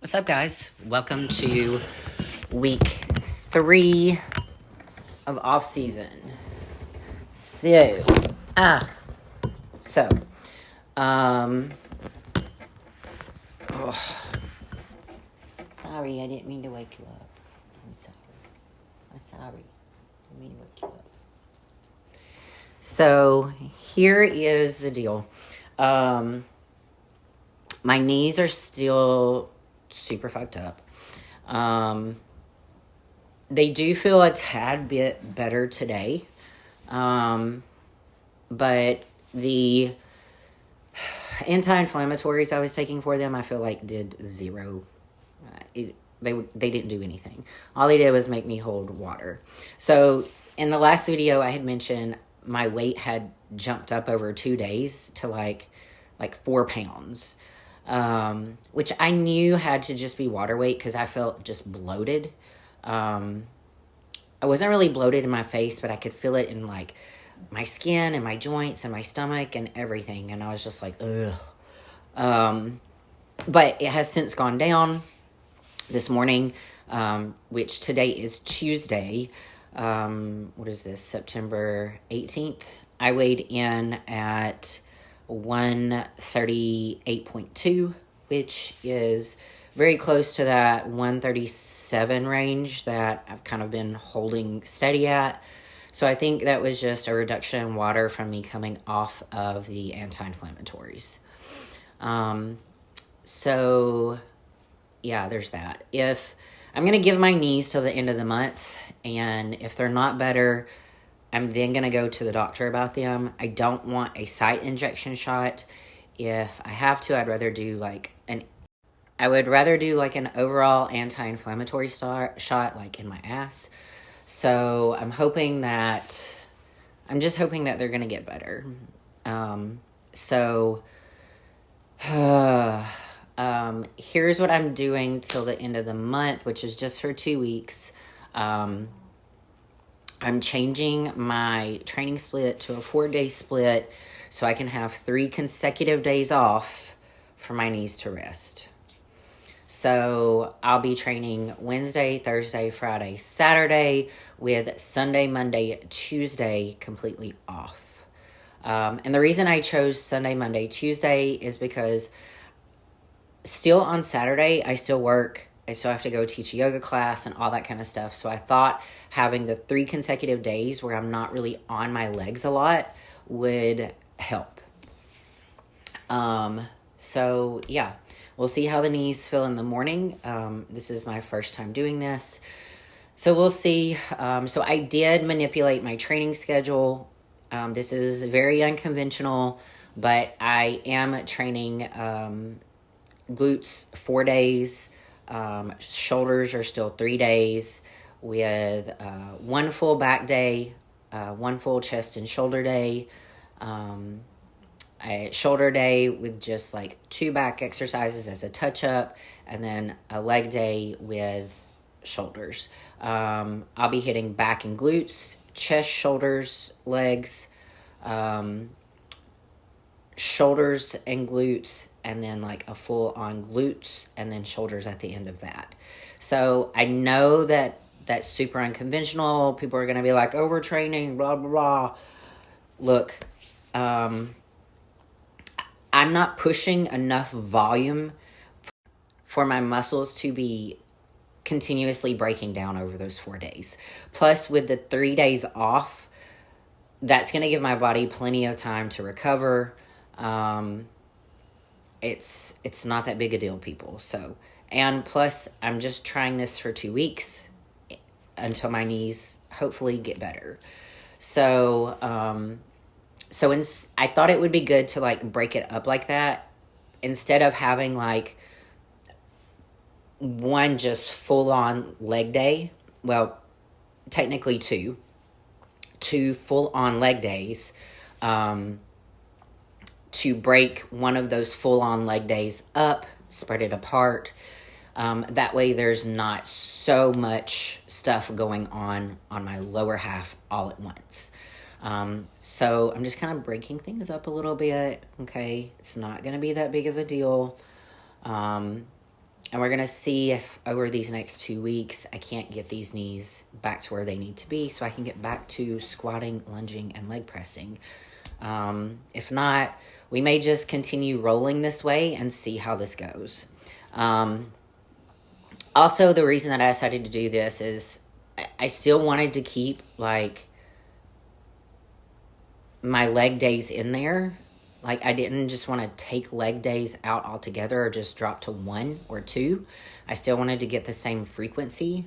What's up, guys? Welcome to week 3 of off season. So, ah, so, um, oh, sorry, I didn't mean to wake you up. I'm sorry. I didn't mean to wake you up. So, here is the deal. My knees are still super fucked up. They do feel a tad bit better today. But the anti-inflammatories I was taking for them, I feel like did zero. They didn't do anything. All they did was make me hold water. So in the last video, I had mentioned my weight had jumped up over 2 days to like 4 pounds, which I knew had to just be water weight because I felt just bloated. I wasn't really bloated in my face, but I could feel it in like my skin and my joints and my stomach and everything. And I was just like, ugh. But it has since gone down this morning, which today is Tuesday. What is this? September 18th. I weighed in at 138.2, which is very close to that 137 range that I've kind of been holding steady at. So I think that was just a reduction in water from me coming off of the anti-inflammatories. So yeah, there's that. If I'm going to give my knees till the end of the month, and if they're not better, I'm then going to go to the doctor about them. I don't want a site injection shot. If I have to, I'd rather do like an overall anti-inflammatory shot like in my ass. So I'm just hoping that they're going to get better. Here's what I'm doing till the end of the month, which is just for 2 weeks. I'm changing my training split to a 4-day split so I can have 3 consecutive days off for my knees to rest. So I'll be training Wednesday, Thursday, Friday, Saturday, with Sunday, Monday, Tuesday completely off. And the reason I chose Sunday, Monday, Tuesday is because still on Saturday, I still work. I still have to go teach a yoga class and all that kind of stuff. So I thought having the 3 consecutive days where I'm not really on my legs a lot would help. So yeah. We'll see how the knees feel in the morning. This is my first time doing this. So we'll see. So I did manipulate my training schedule. This is very unconventional, but I am training glutes 4 days. Shoulders are still 3 days with 1 full back day, 1 full chest and shoulder day, a shoulder day with just like 2 back exercises as a touch-up, and then a leg day with shoulders. I'll be hitting back and glutes, chest, shoulders, legs, shoulders and glutes, and then like a full-on glutes, and then shoulders at the end of that. So I know that that's super unconventional. People are going to be like, overtraining, blah, blah, blah. Look, I'm not pushing enough volume for my muscles to be continuously breaking down over those 4 days. Plus, with the 3 days off, that's going to give my body plenty of time to recover. It's not that big a deal, people. So, and plus, I'm just trying this for 2 weeks until my knees hopefully get better. So, I thought it would be good to like break it up like that instead of having like one just full-on leg day. Well, technically 2 full-on leg days, to break one of those full-on leg days up, spread it apart. That way there's not so much stuff going on my lower half all at once. So I'm just kind of breaking things up a little bit. Okay. It's not going to be that big of a deal. And we're going to see if over these next 2 weeks I can't get these knees back to where they need to be so I can get back to squatting, lunging, and leg pressing. If not, we may just continue rolling this way and see how this goes. Also, the reason that I decided to do this is I still wanted to keep, like, my leg days in there. Like, I didn't just want to take leg days out altogether or just drop to 1 or 2. I still wanted to get the same frequency.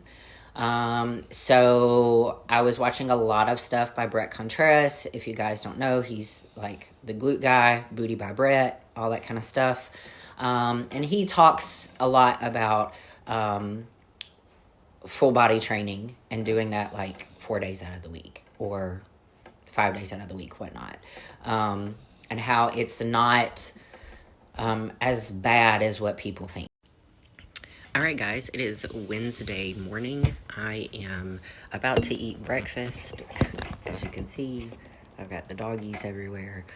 So I was watching a lot of stuff by Brett Contreras. If you guys don't know, he's like the glute guy, Booty by Brett, all that kind of stuff. And he talks a lot about full body training and doing that like 4 days out of the week or 5 days out of the week, whatnot. And how it's not as bad as what people think. All right, guys, it is Wednesday morning. I am about to eat breakfast. As you can see, I've got the doggies everywhere.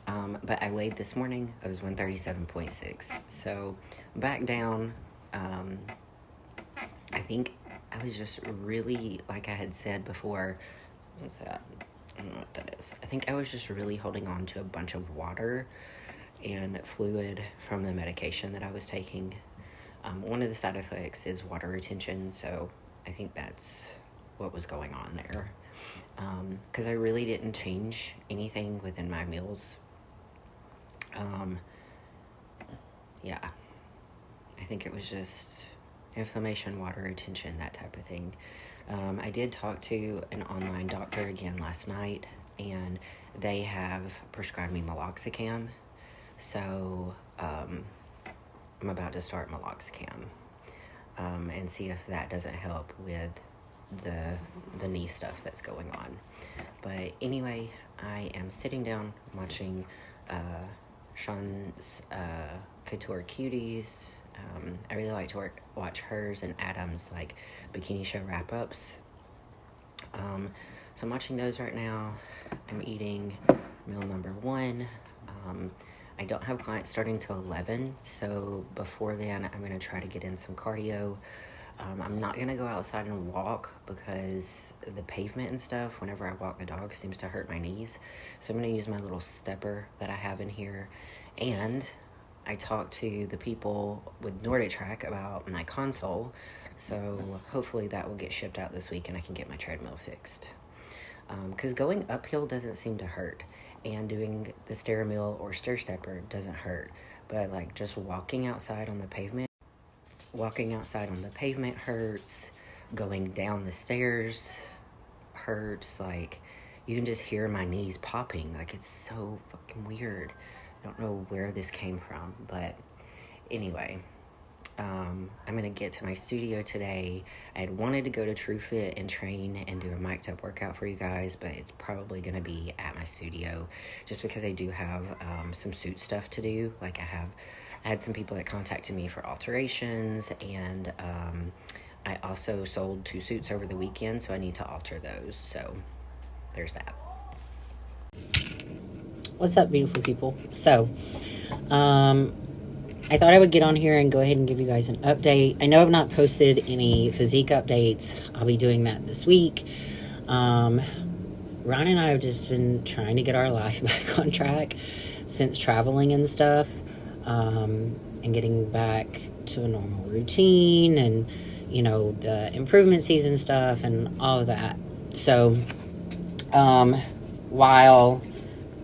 But I weighed this morning. I was 137.6. So back down. I think I was just really, like I had said before, what's that? I don't know what that is. I think I was just really holding on to a bunch of water and fluid from the medication that I was taking. One of the side effects is water retention, so I think that's what was going on there. Because I really didn't change anything within my meals. Yeah. I think it was just inflammation, water retention, that type of thing. I did talk to an online doctor again last night, and they have prescribed me meloxicam. So, I'm about to start meloxicam, and see if that doesn't help with the knee stuff that's going on. But anyway, I am sitting down watching Sean's Couture Cuties. I really like to watch hers and Adam's like bikini show wrap-ups. So I'm watching those right now. I'm eating meal number 1. I don't have clients starting till 11, so before then I'm going to try to get in some cardio. I'm not going to go outside and walk because the pavement and stuff, whenever I walk the dog, seems to hurt my knees. So I'm going to use my little stepper that I have in here. And I talked to the people with NordicTrack about my console, so hopefully that will get shipped out this week and I can get my treadmill fixed. Because going uphill doesn't seem to hurt, and doing the SteriMill or stair stepper doesn't hurt, but like just walking outside on the pavement hurts. Going down the stairs hurts. Like, you can just hear my knees popping. Like, it's so fucking weird. I don't know where this came from, but anyway, I'm going to get to my studio today. I had wanted to go to TrueFit and train and do a mic'd up workout for you guys, but it's probably going to be at my studio just because I do have some suit stuff to do. Like, I had some people that contacted me for alterations, and I also sold 2 suits over the weekend, so I need to alter those. So there's that. What's up, beautiful people? So, I thought I would get on here and go ahead and give you guys an update. I know I've not posted any physique updates. I'll be doing that this week. Ron and I have just been trying to get our life back on track since traveling and stuff, and getting back to a normal routine and, you know, the improvement season stuff and all of that. So, while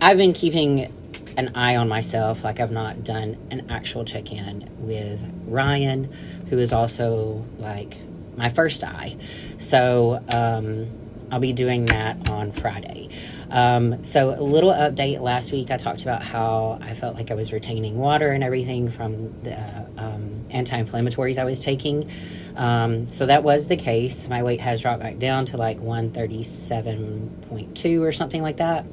I've been keeping an eye on myself, like I've not done an actual check-in with Ryan, who is also like my first eye. So I'll be doing that on Friday. So a little update. Last week I talked about how I felt like I was retaining water and everything from the anti-inflammatories I was taking. So that was the case. My weight has dropped back down to like 137.2 or something like that.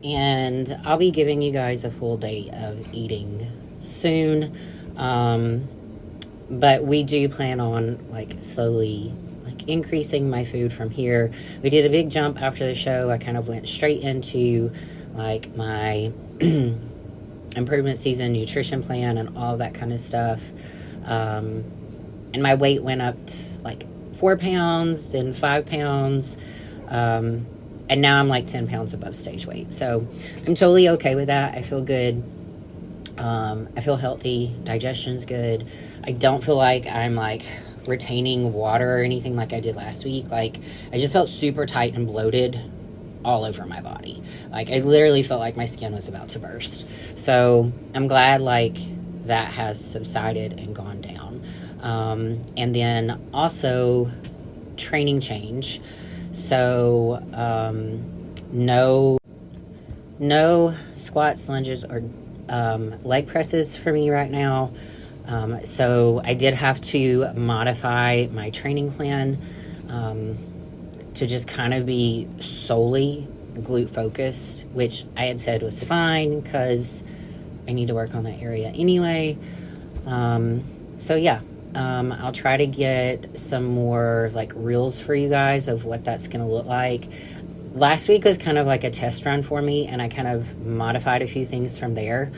And I'll be giving you guys a full day of eating soon. But we do plan on like slowly like increasing my food from here. We did a big jump after the show. I kind of went straight into like my improvement season nutrition plan and all that kind of stuff. And my weight went up to like 4 pounds, then 5 pounds, and now I'm like 10 pounds above stage weight. So I'm totally okay with that. I feel good. I feel healthy. Digestion's good. I don't feel like I'm like retaining water or anything like I did last week. Like, I just felt super tight and bloated all over my body. Like, I literally felt like my skin was about to burst. So I'm glad like that has subsided and gone down. And then also training change. So no squats, lunges, or leg presses for me right now. So I did have to modify my training plan to just kind of be solely glute focused, which I had said was fine because I need to work on that area anyway. So yeah, I'll try to get some more like reels for you guys of what that's going to look like. Last week was kind of like a test run for me, and I kind of modified a few things from there.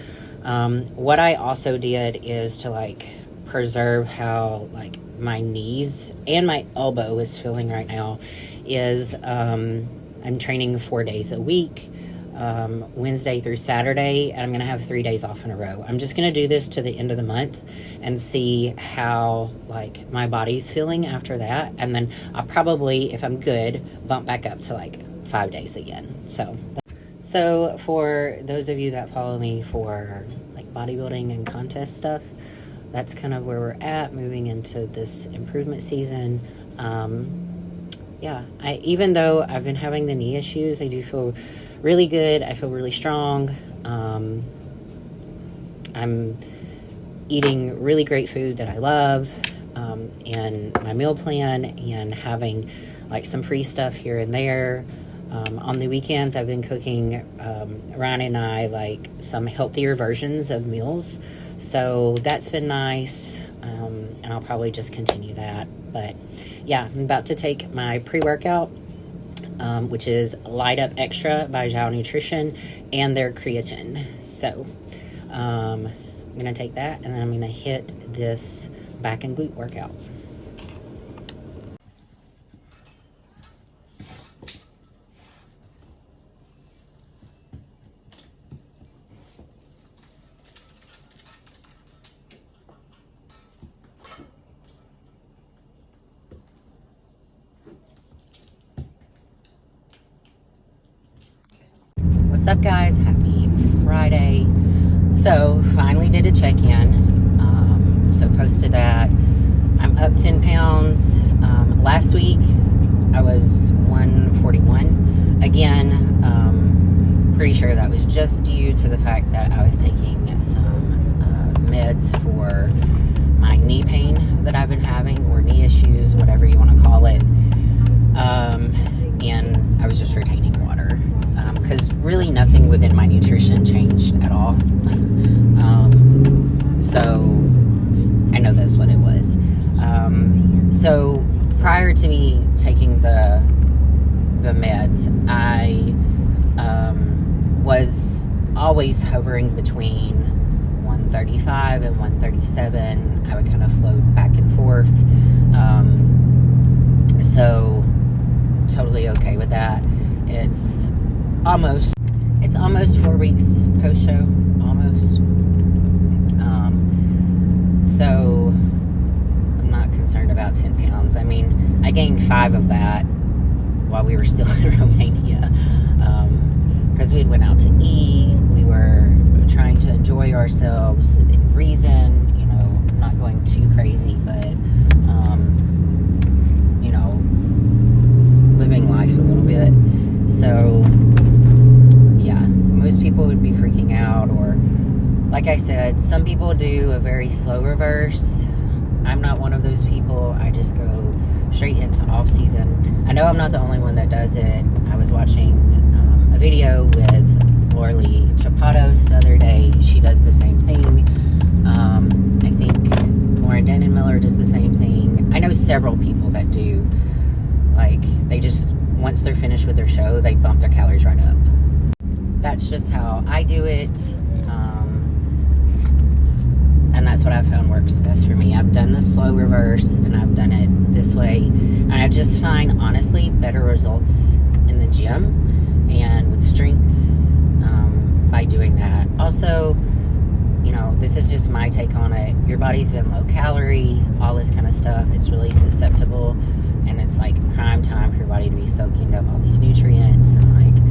What I also did is to like preserve how like my knees and my elbow is feeling right now is I'm training 4 days a week, Wednesday through Saturday, and I'm going to have 3 days off in a row. I'm just going to do this to the end of the month and see how like my body's feeling after that. And then I'll probably, if I'm good, bump back up to like 5 days again. So for those of you that follow me for like bodybuilding and contest stuff, that's kind of where we're at moving into this improvement season. Yeah, even though I've been having the knee issues, I do feel really good. I feel really strong. I'm eating really great food that I love, and my meal plan, and having like some free stuff here and there. On the weekends, I've been cooking, Ryan and I, like some healthier versions of meals. So that's been nice, and I'll probably just continue that. But yeah, I'm about to take my pre-workout, which is Light Up Extra by Zhao Nutrition, and their creatine. So I'm going to take that, and then I'm going to hit this back and glute workout. What's up, guys? Happy Friday. So finally did a check-in. So posted that I'm up 10 pounds. Last week I was 141. Again, pretty sure that was just due to the fact that I was taking some meds for my knee pain that I've been having, or knee issues, whatever you want to call it. And I was just retaining water. Because really nothing within my nutrition changed at all. So I know that's what it was. So prior to me taking the meds, I was always hovering between 135 and 137. I would kind of float back and forth. So totally okay with that. It's almost 4 weeks post-show, almost. So I'm not concerned about 10 pounds. I mean, I gained 5 of that while we were still in Romania, because we went out to eat. We were trying to enjoy ourselves within reason, you know, not going too crazy, but, you know, living life a little bit. So yeah, most people would be freaking out, or like I said, some people do a very slow reverse. I'm not one of those people. I just go straight into off season. I know I'm not the only one that does it. I was watching a video with Lorelei Chapados the other day. She does the same thing. I think Lauren Denenmiller does the same thing. I know several people that do. Like, they just, once they're finished with their show, they bump their calories right up. That's just how I do it. And and that's what I found works best for me. I've done the slow reverse, and I've done it this way, and I just find, honestly, better results in the gym and with strength by doing that. Also, you know, this is just my take on it. Your body's been low calorie, all this kind of stuff. It's really susceptible, and it's like prime time for your body to be soaking up all these nutrients and like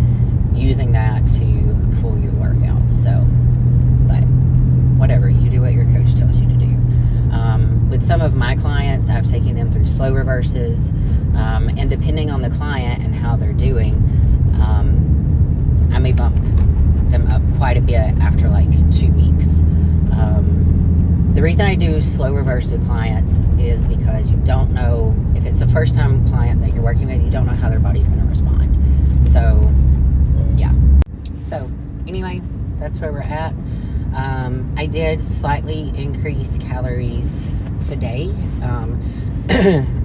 using that to fuel your workouts. So, but whatever, you do what your coach tells you to do. With some of my clients, I've taken them through slow reverses, and depending on the client and how they're doing, I may bump them up quite a bit after like 2 weeks. The reason I do slow reverse with clients is because you don't know, if it's a first time client that you're working with, you don't know how their body's going to respond. So yeah, so anyway, that's where we're at. I did slightly increase calories today,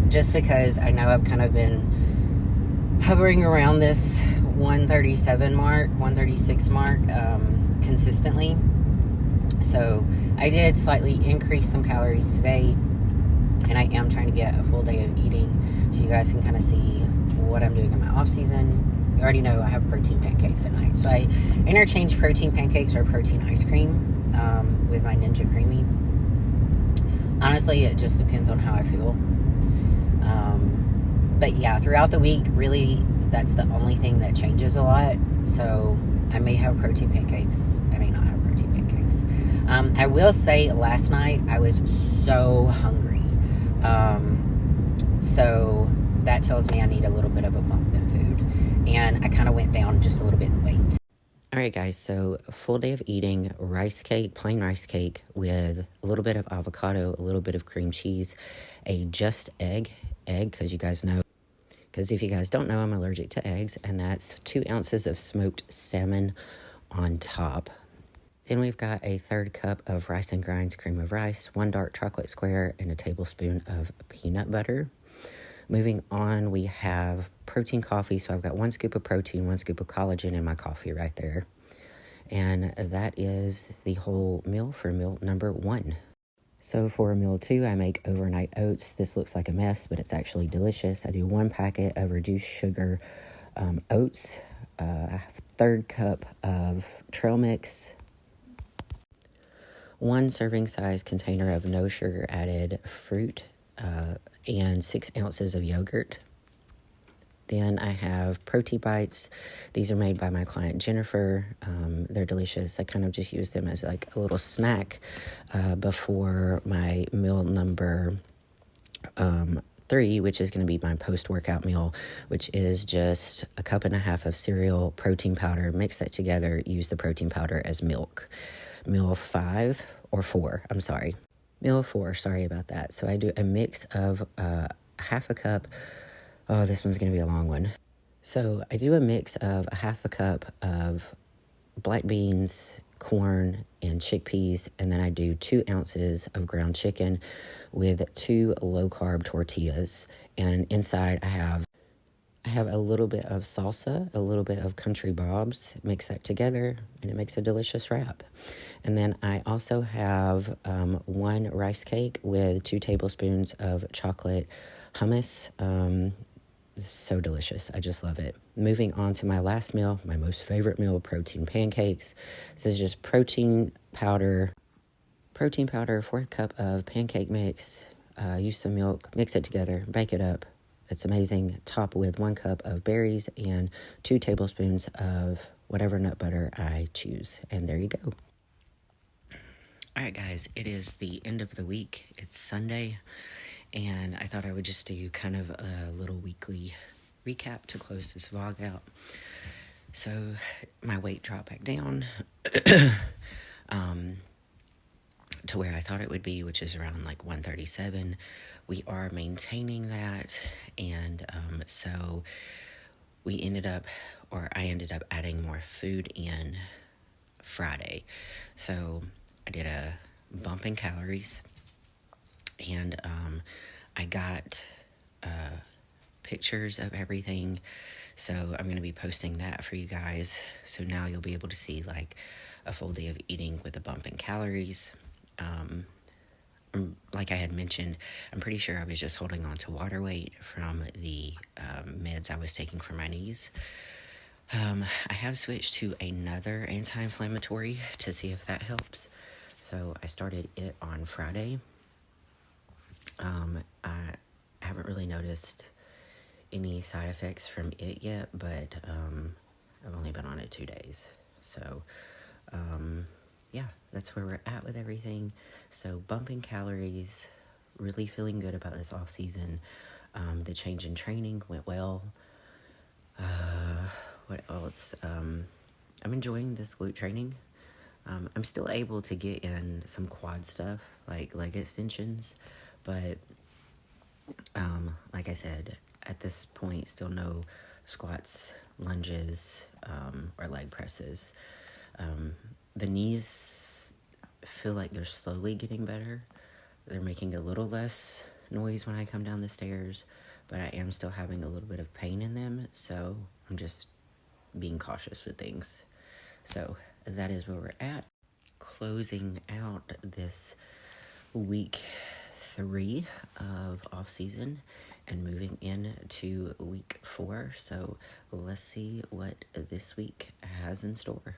just because I know I've kind of been hovering around this 137 mark, 136 mark, consistently. So I did slightly increase some calories today, and I am trying to get a full day of eating so you guys can kind of see what I'm doing in my off season. You already know I have protein pancakes at night, so I interchange protein pancakes or protein ice cream with my Ninja Creamy. Honestly, it just depends on how I feel. But yeah, throughout the week, really, that's the only thing that changes a lot. So I may have protein pancakes, I may not have protein pancakes. I will say last night I was so hungry. So that tells me I need a little bit of a bump in food. And I kind of went down just a little bit in weight. Alright guys, so a full day of eating rice cake, plain rice cake with a little bit of avocado, a little bit of cream cheese, a just egg, because you guys know, because if you guys don't know, I'm allergic to eggs, and that's 2 ounces of smoked salmon on top. Then we've got a 1/3 cup of rice and grinds cream of rice, 1 dark chocolate square, and a tablespoon of peanut butter. Moving on, we have protein coffee. So I've got 1 scoop of protein, 1 scoop of collagen in my coffee right there. And that is the whole meal for meal number 1. So for meal 2, I make overnight oats. This looks like a mess, but it's actually delicious. I do 1 packet of reduced sugar oats, a 1/3 cup of trail mix, 1 serving size container of no sugar added fruit, and 6 ounces of yogurt. Then I have Protein Bites. These are made by my client Jennifer. They're delicious. I kind of just use them as like a little snack before my meal number 3, which is going to be my post-workout meal, which is just a 1.5 cups of cereal, protein powder, mix that together, use the protein powder as milk. Meal 5 or 4, I'm sorry. Meal 4, sorry about that. So I do a mix of 1/2 cup. Oh, this one's going to be a long one. So I do a mix of 1/2 cup of black beans, corn, and chickpeas, and then I do 2 ounces of ground chicken with 2 low-carb tortillas. And inside I have a little bit of salsa, a little bit of country bobs, mix that together, and it makes a delicious wrap. And then I also have 1 rice cake with 2 tablespoons of chocolate hummus. So delicious. I just love it. Moving on to my last meal, my most favorite meal, protein pancakes. This is just protein powder, 1/4 cup of pancake mix, use some milk, mix it together, bake it up. It's amazing. Top with 1 cup of berries and 2 tablespoons of whatever nut butter I choose. And there you go. All right, guys, it is the end of the week. It's Sunday, and I thought I would just do kind of a little weekly recap to close this vlog out. So my weight dropped back down to where I thought it would be, which is around like 137. We are maintaining that, and so I ended up adding more food in Friday. So I did a bump in calories, and I got pictures of everything, so I'm going to be posting that for you guys. So now you'll be able to see like a full day of eating with a bump in calories. like I had mentioned, I'm pretty sure I was just holding on to water weight from the meds I was taking for my knees. I have switched to another anti-inflammatory to see if that helps. So I started it on Friday. I haven't really noticed any side effects from it yet, but I've only been on it 2 days. So, yeah, that's where we're at with everything. So bumping calories, really feeling good about this off season. The change in training went well. What else? I'm enjoying this glute training. I'm still able to get in some quad stuff, like leg extensions, but like I said, at this point, still no squats, lunges, or leg presses. The knees feel like they're slowly getting better. They're making a little less noise when I come down the stairs, but I am still having a little bit of pain in them, so I'm just being cautious with things. So that is where we're at. Closing out this week 3 of off season and moving into week 4. So let's see what this week has in store.